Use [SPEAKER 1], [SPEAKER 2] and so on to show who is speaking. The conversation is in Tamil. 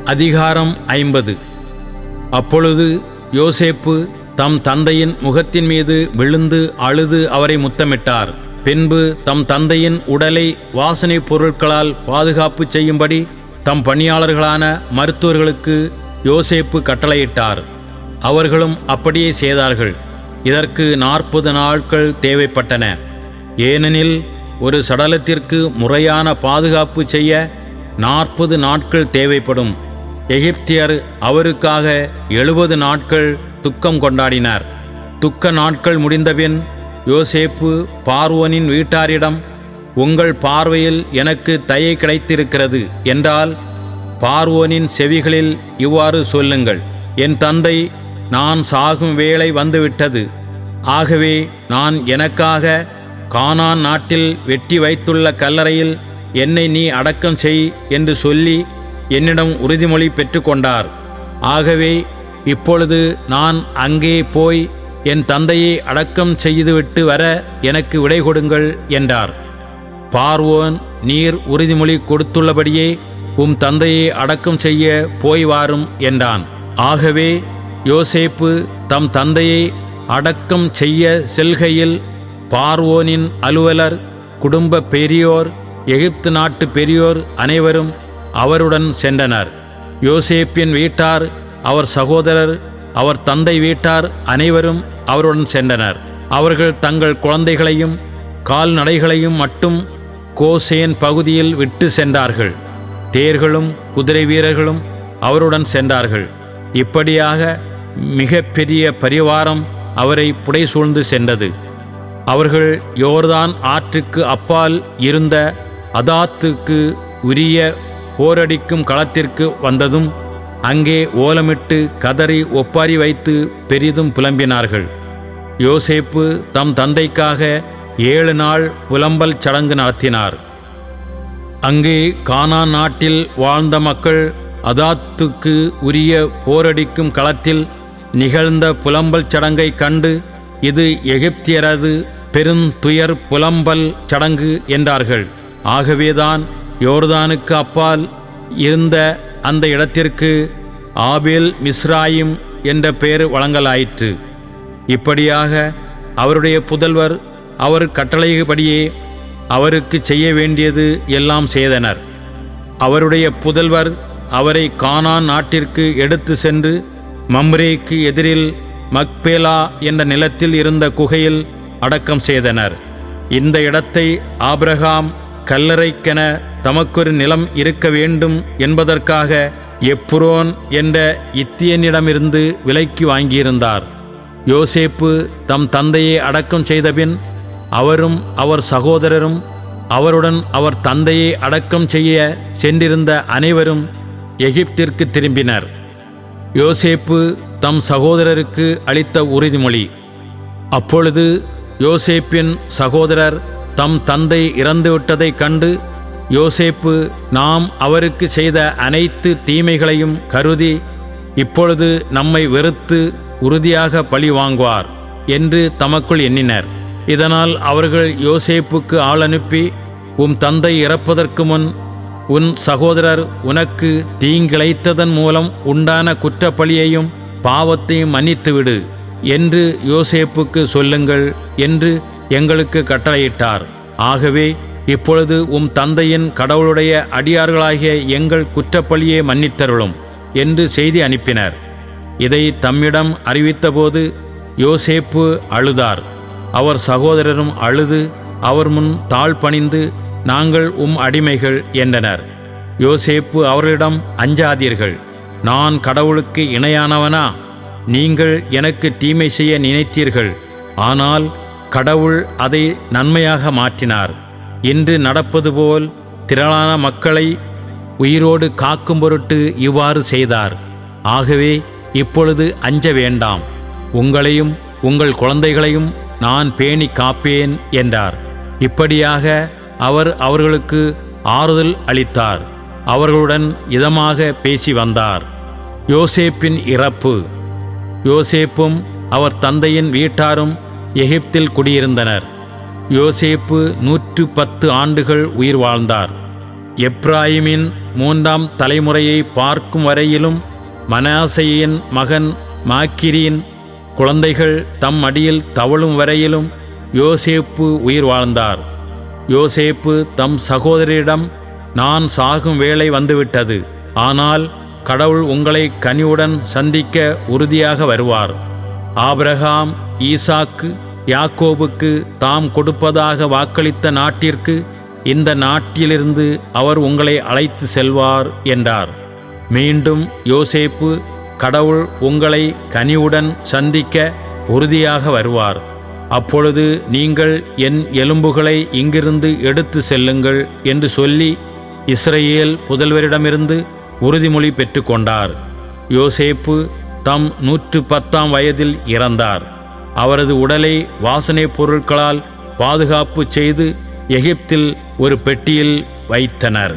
[SPEAKER 1] அதிகாரம் 50. அப்பொழுது யோசேப்பு தம் தந்தையின் முகத்தின் மீது விழுந்து அழுது அவரை முத்தமிட்டார். பின்பு தம் தந்தையின் உடலை வாசனைப் பொருட்களால் பாதுகாப்பு செய்யும்படி தம் பணியாளர்களான மருத்துவர்களுக்கு யோசேப்பு கட்டளையிட்டார். அவர்களும் அப்படியே செய்தார்கள். இதற்கு 40 நாட்கள் தேவைப்பட்டன. ஏனெனில் ஒரு சடலத்திற்கு முறையான பாதுகாப்பு செய்ய 40 நாட்கள் தேவைப்படும். எகிப்தியர் அவருக்காக 70 நாட்கள் துக்கம் கொண்டாடினார். துக்க நாட்கள் முடிந்தபின் யோசேப்பு பார்வோனின் வீட்டாரிடம், உங்கள் பார்வையில் எனக்கு தயை கிடைத்திருக்கிறது என்றால் பார்வோனின் செவிகளில் இவ்வாறு சொல்லுங்கள், என் தந்தை, நான் சாகும் வேளை வந்துவிட்டது. ஆகவே நான் எனக்காக கானான் நாட்டில் வெட்டி வைத்துள்ள கல்லறையில் என்னை நீ அடக்கம் செய் என்று சொல்லி என்னிடம் உறுதிமொழி பெற்றுக்கொண்டார். ஆகவே இப்பொழுது நான் அங்கே போய் என் தந்தையை அடக்கம் செய்துவிட்டு வர எனக்கு விடை கொடுங்கள் என்றார். பார்வோன், நீர் உறுதிமொழி கொடுத்துள்ளபடியே உம் தந்தையை அடக்கம் செய்ய போய் வாரும் என்றான். ஆகவே யோசேப்பு தம் தந்தையை அடக்கம் செய்ய செல்கையில் பார்வோனின் அலுவலர், குடும்ப பெரியோர், எகிப்து நாட்டு பெரியோர் அனைவரும் அவருடன் சென்றனர். யோசேப்பின் வீட்டார், அவர் சகோதரர், அவர் தந்தை வீட்டார் அனைவரும் அவருடன் சென்றனர். அவர்கள் தங்கள் குழந்தைகளையும் கால்நடைகளையும் மட்டும் கோசேன் பகுதியில் விட்டு சென்றார்கள். தேர்களும் குதிரை வீரர்களும் அவருடன் சென்றார்கள். இப்படியாக மிக பெரிய பரிவாரம் அவரை புடைசூழ்ந்து சென்றது. அவர்கள் யோர்தான் ஆற்றுக்கு அப்பால் இருந்த அதாத்துக்கு உரிய போரடிக்கும் களத்திற்கு வந்ததும் அங்கே ஓலமிட்டு கதறி ஒப்பாரி வைத்து பெரிதும் புலம்பினார்கள். யோசேப்பு தம் தந்தைக்காக 7 நாள் புலம்பல் சடங்கு நடத்தினார். அங்கே கானான் நாட்டில் வாழ்ந்த மக்கள் அதாத்துக்கு உரிய போரடிக்கும் களத்தில் நிகழ்ந்த புலம்பல் சடங்கை கண்டு, இது எகிப்தியரது பெருந்துயர் புலம்பல் சடங்கு என்றார்கள். ஆகவேதான் யோர்தானுக்கு அப்பால் இருந்த அந்த இடத்திற்கு ஆபேல் மிஸ்ராயிம் என்ற பெயர் வழங்கலாயிற்று. இப்படியாக அவருடைய புதல்வர் அவர் கட்டளைப்படியே அவருக்கு செய்ய வேண்டியது எல்லாம் செய்தனர். அவருடைய புதல்வர் அவரை கானான் நாட்டிற்கு எடுத்து சென்று மம்ரேக்கு எதிரில் மக்பேலா என்ற நிலத்தில் இருந்த குகையில் அடக்கம் செய்தனர். இந்த இடத்தை ஆபிரகாம் கல்லறைக்கென தமக்கொரு நிலம் இருக்க வேண்டும் என்பதற்காக எப்ரோன் என்ற இத்தியனிடமிருந்து விலைக்கு வாங்கியிருந்தார். யோசேப்பு தம் தந்தையை அடக்கம் செய்தபின் அவரும் அவர் சகோதரரும் அவருடன் அவர் தந்தையை அடக்கம் செய்ய சென்றிருந்த அனைவரும் எகிப்திற்கு திரும்பினர். யோசேப்பு தம் சகோதரருக்கு அளித்த உறுதிமொழி. அப்பொழுது யோசேப்பின் சகோதரர் தம் தந்தை இறந்துவிட்டதைக் கண்டு, யோசேப்பு நாம் அவருக்கு செய்த அனைத்து தீமைகளையும் கருதி இப்பொழுது நம்மை வெறுத்து உறுதியாக பழி வாங்குவார் என்று தமக்குள் எண்ணினர். இதனால் அவர்கள் யோசேப்புக்கு ஆள் அனுப்பி, உம் தந்தை இறப்பதற்கு முன் உன் சகோதரர் உனக்கு தீங்கிழைத்ததன் மூலம் உண்டான குற்றப்பழியையும் பாவத்தையும் மன்னித்துவிடு என்று யோசேப்புக்கு சொல்லுங்கள் என்று எங்களுக்கு கட்டளையிட்டார். ஆகவே இப்பொழுது உம் தந்தையின் கடவுளுடைய அடியார்களாகிய எங்கள் குற்றப்பழியை மன்னித்தருளும் என்று செய்தி அனுப்பினர். இதை தம்மிடம் அறிவித்தபோது யோசேப்பு அழுதார். அவர் சகோதரரும் அழுது அவர் முன் தாழ்பணிந்து, நாங்கள் உம் அடிமைகள் என்றனர். யோசேப்பு அவர்களிடம், அஞ்சாதீர்கள், நான் கடவுளுக்கு இணையானவனா? நீங்கள் எனக்கு தீமை செய்ய நினைத்தீர்கள், ஆனால் கடவுள் அதை நன்மையாக மாற்றினார். இன்று நடப்பது போல் திரளான மக்களை உயிரோடு காக்கும் பொருட்டு இவ்வாறு செய்தார். ஆகவே இப்பொழுது அஞ்ச வேண்டாம், உங்களையும் உங்கள் குழந்தைகளையும் நான் பேணி காப்பேன் என்றார். இப்படியாக அவர் அவர்களுக்கு ஆறுதல் அளித்தார். அவர்களுடன் இதமாக பேசி வந்தார். யோசேப்பின் இறப்பு. யோசேப்பும் அவர் தந்தையின் வீட்டாரும் எகிப்தில் குடியிருந்தனர். யோசேப்பு 110 ஆண்டுகள் உயிர் வாழ்ந்தார். எப்ராயிமின் 3ஆம் தலைமுறையை பார்க்கும் வரையிலும் மனாசேயின் மகன் மாக்கிரியின் குழந்தைகள் தம் அடியில் தவழும் வரையிலும் யோசேப்பு உயிர் வாழ்ந்தார். யோசேப்பு தம் சகோதரியிடம், நான் சாகும் வேளை வந்துவிட்டது, ஆனால் கடவுள் உங்களை கனிவுடன் சந்திக்க உறுதியாக வருவார். ஆபிரகாம், ஈசாக்கு, யாக்கோபுக்கு தாம் கொடுப்பதாக வாக்களித்த நாட்டிற்கு இந்த நாட்டிலிருந்து அவர் உங்களை அழைத்து செல்வார் என்றார். மீண்டும் யோசேப்பு, கடவுள் உங்களை கனிவுடன் சந்திக்க உறுதியாக வருவார். அப்பொழுது நீங்கள் என் எலும்புகளை இங்கிருந்து எடுத்து செல்லுங்கள் என்று சொல்லி இஸ்ரவேல் புதல்வரிடமிருந்து உறுதிமொழி பெற்றுக்கொண்டார். யோசேப்பு தம் 110ஆம் வயதில் இறந்தார். அவரது உடலை வாசனை பொருட்களால் பாதுகாப்பு செய்து எகிப்தில் ஒரு பெட்டியில் வைத்தனர்.